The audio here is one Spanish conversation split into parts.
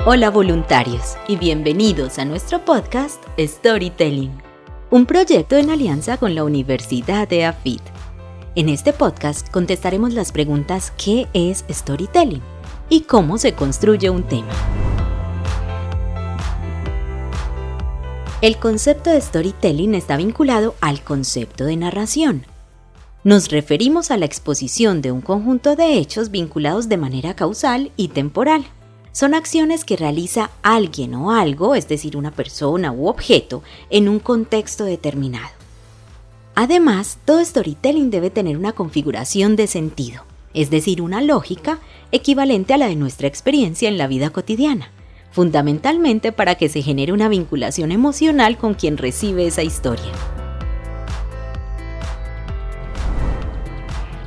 Hola voluntarios y bienvenidos a nuestro podcast Storytelling, un proyecto en alianza con la Universidad de AFIT. En este podcast contestaremos las preguntas ¿qué es storytelling? Y cómo se construye un tema. El concepto de storytelling está vinculado al concepto de narración. Nos referimos a la exposición de un conjunto de hechos vinculados de manera causal y temporal. Son acciones que realiza alguien o algo, es decir, una persona u objeto, en un contexto determinado. Además, todo storytelling debe tener una configuración de sentido, es decir, una lógica equivalente a la de nuestra experiencia en la vida cotidiana, fundamentalmente para que se genere una vinculación emocional con quien recibe esa historia.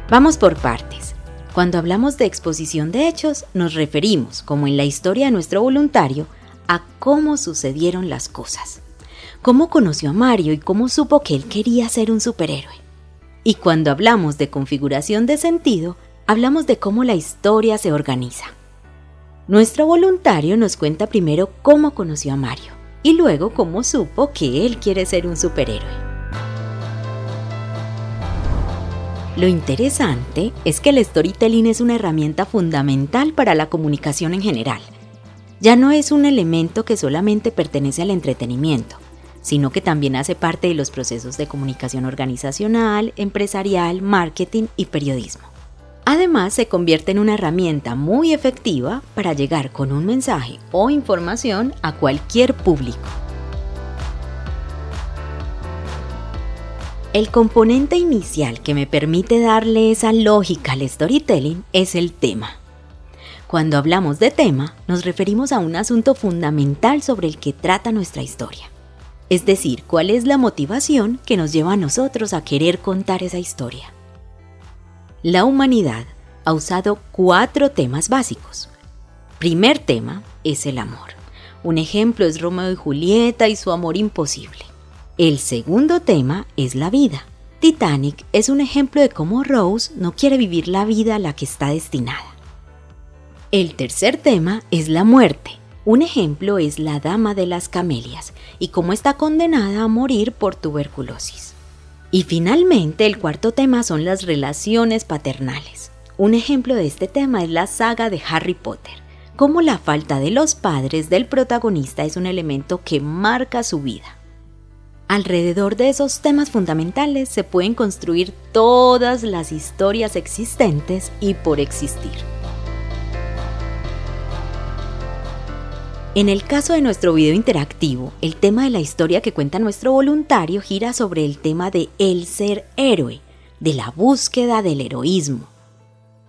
Vamos por partes. Cuando hablamos de exposición de hechos, nos referimos, como en la historia de nuestro voluntario, a cómo sucedieron las cosas. Cómo conoció a Mario y cómo supo que él quería ser un superhéroe. Y cuando hablamos de configuración de sentido, hablamos de cómo la historia se organiza. Nuestro voluntario nos cuenta primero cómo conoció a Mario y luego cómo supo que él quiere ser un superhéroe. Lo interesante es que el storytelling es una herramienta fundamental para la comunicación en general. Ya no es un elemento que solamente pertenece al entretenimiento, sino que también hace parte de los procesos de comunicación organizacional, empresarial, marketing y periodismo. Además, se convierte en una herramienta muy efectiva para llegar con un mensaje o información a cualquier público. El componente inicial que me permite darle esa lógica al storytelling es el tema. Cuando hablamos de tema, nos referimos a un asunto fundamental sobre el que trata nuestra historia. Es decir, cuál es la motivación que nos lleva a nosotros a querer contar esa historia. La humanidad ha usado 4 temas básicos. Primer tema es el amor. Un ejemplo es Romeo y Julieta y su amor imposible. El segundo tema es la vida. Titanic es un ejemplo de cómo Rose no quiere vivir la vida a la que está destinada. El tercer tema es la muerte. Un ejemplo es la Dama de las Camelias y cómo está condenada a morir por tuberculosis. Y finalmente el cuarto tema son las relaciones paternales. Un ejemplo de este tema es la saga de Harry Potter, cómo la falta de los padres del protagonista es un elemento que marca su vida. Alrededor de esos temas fundamentales se pueden construir todas las historias existentes y por existir. En el caso de nuestro video interactivo, el tema de la historia que cuenta nuestro voluntario gira sobre el tema de el ser héroe, de la búsqueda del heroísmo.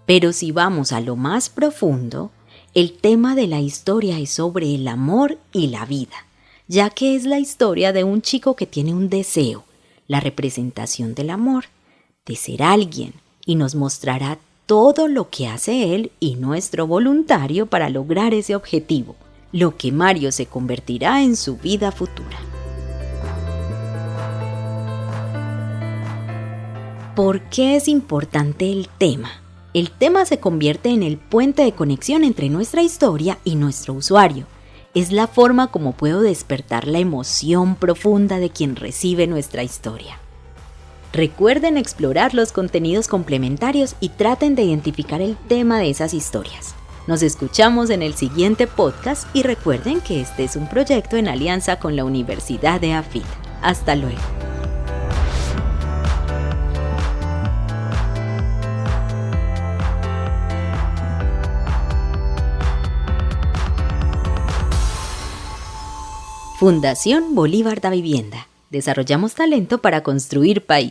Pero si vamos a lo más profundo, el tema de la historia es sobre el amor y la vida, ya que es la historia de un chico que tiene un deseo, la representación del amor, de ser alguien, y nos mostrará todo lo que hace él y nuestro voluntario para lograr ese objetivo, lo que Mario se convertirá en su vida futura. ¿Por qué es importante el tema? El tema se convierte en el puente de conexión entre nuestra historia y nuestro usuario. Es la forma como puedo despertar la emoción profunda de quien recibe nuestra historia. Recuerden explorar los contenidos complementarios y traten de identificar el tema de esas historias. Nos escuchamos en el siguiente podcast y recuerden que este es un proyecto en alianza con la Universidad de AFIT. Hasta luego. Fundación Bolívar da Vivienda. Desarrollamos talento para construir país.